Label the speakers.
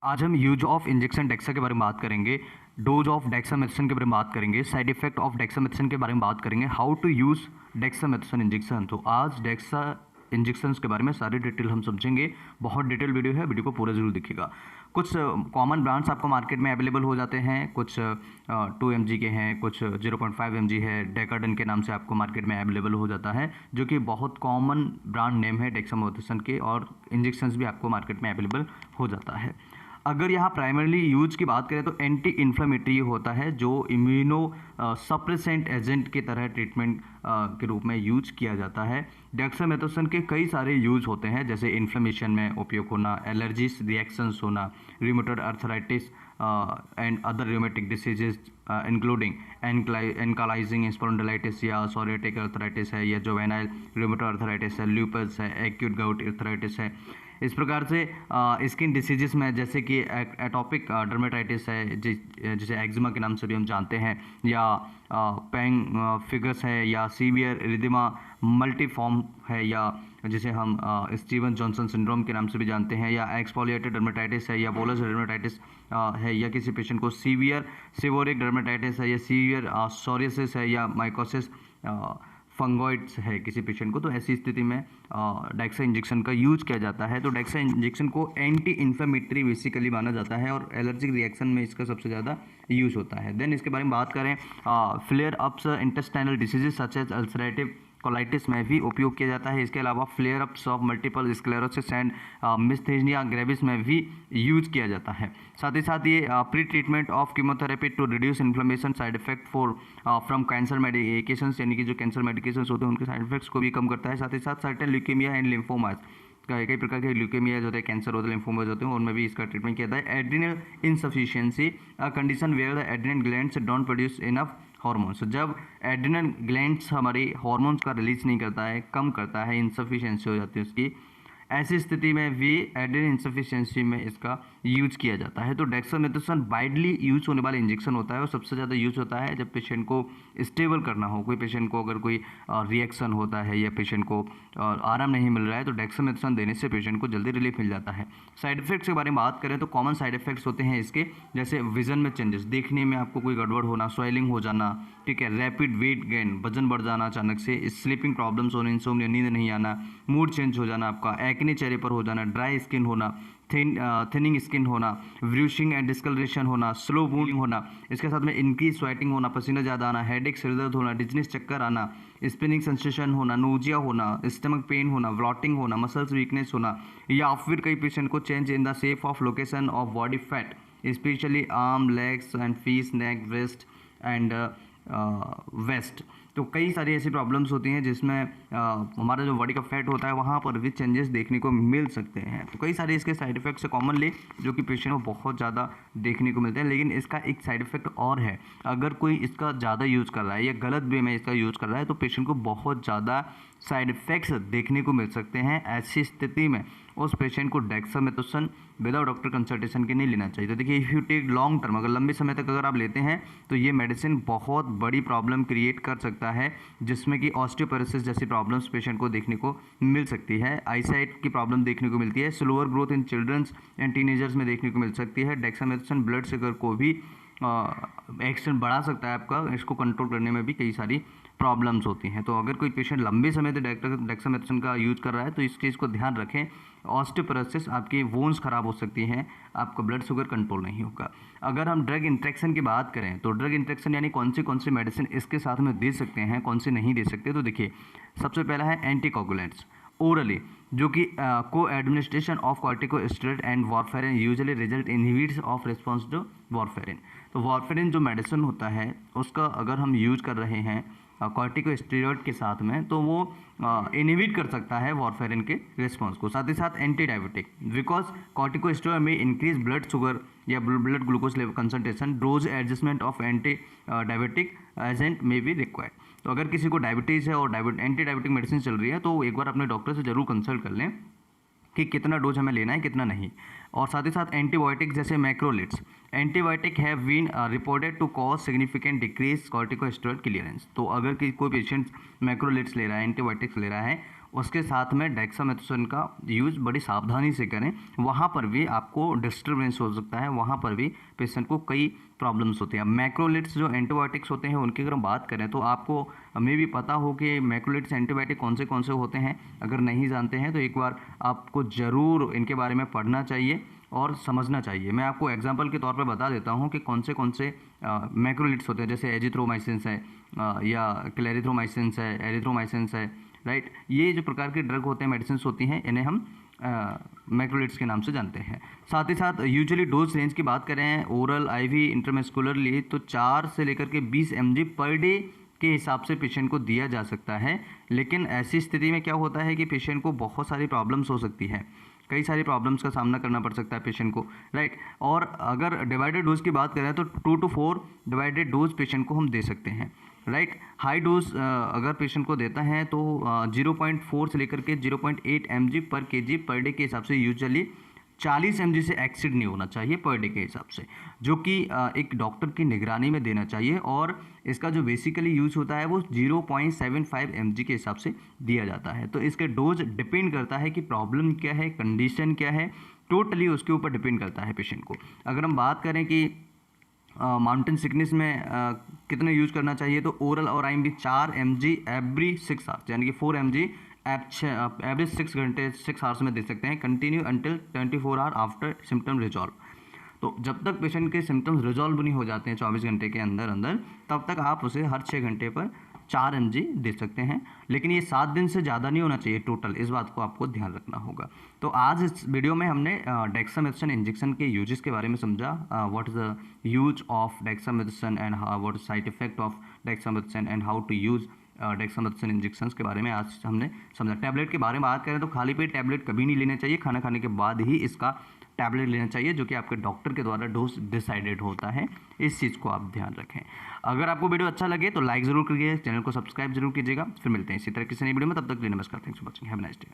Speaker 1: आज हम use of injection DEXA के बारे में बात करेंगे, डोज ऑफ डेक्सामेथासोन के बारे में बात करेंगे, साइड इफेक्ट ऑफ डेक्सामेथासोन के बारे में बात करेंगे, how to use dexamethasone injection. तो आज डेक्सा इंजेक्शंस के बारे में सारी डिटेल हम समझेंगे। बहुत डिटेल वीडियो है, वीडियो को पूरा जरूर देखिएगा। कुछ कॉमन ब्रांड्स आपको मार्केट में अवेलेबल हो जाते हैं, कुछ 2 mg के हैं, कुछ 0.5 mg है, डेकाडन के नाम से आपको मार्केट में अवेलेबल हो जाता है, जो कि बहुत कॉमन ब्रांड नेम है डेक्सामेथासोन के, और इंजेक्शंस भी आपको मार्केट में अवेलेबल हो जाता है। अगर यहाँ प्राइमरली यूज की बात करें तो एंटी इन्फ्लेमेटरी होता है, जो इम्यूनो सप्रेसेंट एजेंट की तरह ट्रीटमेंट के रूप में यूज किया जाता है। डेक्सामेथासोन के कई सारे यूज होते हैं, जैसे इन्फ्लेमेशन में उपयोग होना, एलर्जीज रिएक्शंस होना, rheumatoid arthritis and other rheumatic diseases including ankylosing spondylitis या सोरियाटिक आर्थराइटिस है, या जुवेनाइल रूमेटॉइड आर्थराइटिस है, ल्यूपस है, एक्यूट गाउट आर्थराइटिस है। इस प्रकार से स्किन डिसीजेस में जैसे कि एटॉपिक डर्मेटाइटिस है, जिसे एक्जिमा के नाम से भी हम जानते हैं, या पेंग फिगस है, या सीवियर इरिथेमा मल्टीफॉर्म है, या जिसे हम स्टीवन जॉनसन सिंड्रोम के नाम से भी जानते हैं, या एक्सफोलिएटेड डर्मेटाइटिस है, या बोलस डर्मेटाइटिस है, या किसी पेशेंट को सीवियर सेवोरिक डर्मेटाइटिस है, या सीवियर सोरियासिस है, या माइकोसिस फंगोइड्स है किसी पेशेंट को। तो ऐसी स्थिति में डेक्सा इंजेक्शन का यूज किया जाता है। तो डेक्सा इंजेक्शन को एंटी इन्फ्लेमेटरी बेसिकली माना जाता है, और एलर्जिक रिएक्शन में इसका सबसे ज़्यादा यूज होता है। देन इसके बारे में बात करें, flare ups intestinal diseases such as ulcerative colitis में भी उपयोग किया जाता है। इसके अलावा flare ups of multiple sclerosis and myasthenia gravis में भी यूज किया जाता है। साथ ही साथ ये pre treatment of chemotherapy to reduce inflammation side effect for from cancer medications, यानी कि जो कैंसर मेडिकेशंस होते हैं उनके साइड इफेक्ट्स को भी कम करता है। साथ ही साथ सर्टेन ल्यूकेमिया एंड लिम्फोमास, कई प्रकार के ल्यूकेमिया होते हैं, कैंसर होते हैं, लिम्फोमास होते हैं, उनमें भी इसका ट्रीटमेंट किया जाता है। Adrenal insufficiency, a condition where the adrenal glands don't produce enough hormones. जब एड्रिनल ग्लैंड्स हमारी हार्मोन्स का रिलीज नहीं करता है, कम करता है, इनसफिशिएंसी हो जाती है उसकी, ऐसी स्थिति में भी एड्रिनल इनसफिशिएंसी में इसका यूज किया जाता है। तो डेक्सामेथासोन वाइडली यूज होने वाला इंजेक्शन होता है, और सबसे ज़्यादा यूज होता है जब पेशेंट को स्टेबल करना हो। कोई पेशेंट को अगर कोई रिएक्शन होता है, या पेशेंट को आराम नहीं मिल रहा है, तो डेक्सामेथासोन देने से पेशेंट को जल्दी रिलीफ मिल जाता है। साइड इफेक्ट्स के बारे में बात करें तो कॉमन साइड इफेक्ट्स होते हैं इसके, जैसे विजन में चेंजेस, देखने में आपको कोई गड़बड़ होना, स्वेलिंग हो जाना, ठीक है, रैपिड वेट गेन, वजन बढ़ जाना अचानक से, स्लीपिंग प्रॉब्लम्स होने, इंसोम्निया, नींद नहीं आना, मूड चेंज हो जाना आपका, एक्ने चेहरे पर हो जाना, ड्राई स्किन होना, थिनिंग स्किन होना, व्रूशिंग एंड डिस्कलरेशन होना, स्लो मूविंग होना, इसके साथ में इनकी स्वेटिंग होना, पसीना ज़्यादा आना, हेडेक, सिरदर्द होना, डिजनेस, चक्कर आना, स्पिनिंग सेंसेशन होना, नोजिया होना, स्टमक पेन होना, ब्लॉटिंग होना, मसल्स वीकनेस होना, या फिर कई पेशेंट को change in the shape of location of body fat, specially arm, legs and face, neck, waist and waist. तो कई सारी ऐसी प्रॉब्लम्स होती हैं जिसमें हमारा जो बॉडी का फैट होता है वहाँ पर भी चेंजेस देखने को मिल सकते हैं। तो कई सारे इसके साइड इफेक्ट्स है कॉमनली, जो कि पेशेंट को बहुत ज़्यादा देखने को मिलते हैं। लेकिन इसका एक साइड इफेक्ट और है, अगर कोई इसका ज़्यादा यूज़ कर रहा है या गलत वे में इसका यूज़ कर रहा है, तो पेशेंट को बहुत ज़्यादा साइड इफेक्ट्स देखने को मिल सकते हैं। ऐसी स्थिति में उस पेशेंट को डेक्सामेथासोन विदाउट डॉक्टर कंसल्टेशन के नहीं लेना चाहिए। तो देखिए, if you take long term, अगर लंबे समय तक अगर आप लेते हैं, तो ये मेडिसिन बहुत बड़ी प्रॉब्लम क्रिएट कर सकता है, जिसमें कि ऑस्टियोपोरोसिस जैसी प्रॉब्लम्स पेशेंट को देखने को मिल सकती है, आईसाइट की प्रॉब्लम देखने को मिलती है, slower growth in children's and teenagers में देखने को मिल सकती है। डेक्सामेथासोन ब्लड शुगर को भी एक्सटेंड बढ़ा सकता है आपका, इसको कंट्रोल करने में भी कई सारी प्रॉब्लम्स होती हैं। तो अगर कोई पेशेंट लंबे समय तक डेक्सामेथासोन का यूज कर रहा है, तो इस चीज़ को ध्यान रखें। ऑस्टियोपोरोसिस, आपकी वोन्स खराब हो सकती हैं, आपका ब्लड शुगर कंट्रोल नहीं होगा। अगर हम ड्रग इंट्रैक्शन की बात करें, तो ड्रग इंट्रैक्शन यानी कौन सी मेडिसिन इसके साथ में दे सकते हैं, कौन सी नहीं दे सकते। तो देखिए, सबसे पहला है एंटीकोगुलेंट्स ओरली, जो कि को administration of corticosteroid and warfarin usually result inhibits of response to warfarin. तो वारफेरिन जो मेडिसिन होता है, उसका अगर हम यूज कर रहे हैं कॉर्टिकोस्टेरॉइड के साथ में, तो वो इनहिबिट कर सकता है वारफेरिन के रिस्पॉन्स को। साथ ही साथ एंटी डायबिटिक, बिकॉज कॉर्टिकोस्टेरॉइड में इंक्रीज ब्लड शुगर या blood glucose level concentration, dose adjustment of anti diabetic agent में बी रिक्वायर्ड। तो अगर किसी को डायबिटीज़ है और एंटी डायबिटिक मेडिसिन चल रही है, तो एक बार अपने डॉक्टर से जरूर कंसल्ट कर लें कि कितना डोज हमें लेना है, कितना नहीं। और साथ ही साथ एंटीबायोटिक जैसे macrolides, antibiotic have been reported to cause significant decrease corticosteroid clearance. तो अगर कोई पेशेंट मैक्रोलिड्स ले रहा है, एंटीबायोटिक्स ले रहा है, उसके साथ में डेक्सामेथासोन का यूज़ बड़ी सावधानी से करें। वहाँ पर भी आपको डिस्टर्बेंस हो सकता है, वहाँ पर भी पेशेंट को कई प्रॉब्लम्स होती हैं। मैक्रोलिड्स जो एंटीबायोटिक्स होते हैं उनकी अगर हम बात करें तो आपको हमें भी पता हो कि मैक्रोलिड्स एंटीबायोटिक कौन से होते हैं। अगर नहीं जानते हैं तो एक बार आपको ज़रूर इनके बारे में पढ़ना चाहिए और समझना चाहिए। मैं आपको एग्जांपल के तौर पे बता देता हूँ कि कौन से मैक्रोलिड्स होते हैं, जैसे एजिथ्रोमाइसिन्स है या क्लेरिथ्रोमाइसिन्स है, एरिथ्रोमाइसिन्स है, राइट। ये जो प्रकार के ड्रग होते हैं, मेडिसिन होती हैं, इन्हें हम मैक्रोलिड्स के नाम से जानते हैं। साथ ही साथ यूजुअली डोज रेंज की बात करें ओरल, आईवी, इंट्रामस्कुलरली तो 4 से लेकर के 20 mg पर डे के हिसाब से पेशेंट को दिया जा सकता है। लेकिन ऐसी स्थिति में क्या होता है कि पेशेंट को बहुत सारी प्रॉब्लम्स हो सकती है, कई सारी प्रॉब्लम्स का सामना करना पड़ सकता है पेशेंट को, राइट। और अगर डिवाइडेड डोज की बात करें तो 2 to 4 डिवाइडेड डोज पेशेंट को हम दे सकते हैं, राइट। हाई डोज अगर पेशेंट को देता है तो 0.4 से लेकर के 0.8 mg पर kg पर डे के हिसाब से यूजुअली 40 mg से एक्सीड नहीं होना चाहिए पर डे के हिसाब से, जो कि एक डॉक्टर की निगरानी में देना चाहिए। और इसका जो बेसिकली यूज होता है वो 0.75 mg के हिसाब से दिया जाता है। तो इसके डोज डिपेंड करता है कि प्रॉब्लम क्या है, कंडीशन क्या है, टोटली उसके ऊपर डिपेंड करता है पेशेंट को। अगर हम बात करें कि माउंटेन सिकनेस में कितने यूज करना चाहिए तो ओरल और आईएमडी 4 mg एवरी 6 आवर्स, यानी कि 4 mg एवरेज 6 घंटे 6 आवर्स में दे सकते हैं, continue until 24 hour after symptom resolve. तो जब तक पेशेंट के सिम्टम्स रिजॉल्व नहीं हो जाते हैं 24 घंटे के अंदर अंदर, तब तक आप उसे हर 6 घंटे पर 4 mg दे सकते हैं। लेकिन ये 7 दिन से ज़्यादा नहीं होना चाहिए टोटल, इस बात को आपको ध्यान रखना होगा। तो आज इस वीडियो में हमने डेक्सामेथासोन इंजेक्शन के यूजेस के बारे में समझा, what is the use of dexamethasone and what is side effect of dexamethasone and how to use dexamethasone injections के बारे में आज हमने समझा। टैबलेट के बारे में बात करें तो खाली पेट टैबलेट कभी नहीं लेना चाहिए, खाना खाने के बाद ही इसका टैबलेट लेना चाहिए, जो कि आपके डॉक्टर के द्वारा डोज डिसाइडेड होता है। इस चीज़ को आप ध्यान रखें। अगर आपको वीडियो अच्छा लगे तो लाइक ज़रूर करिए, चैनल को सब्सक्राइब जरूर कीजिएगा। फिर मिलते हैं इसी तरह किसी नई वीडियो में, तब तक के लिए नमस्कार, thanks for watching, have a nice day.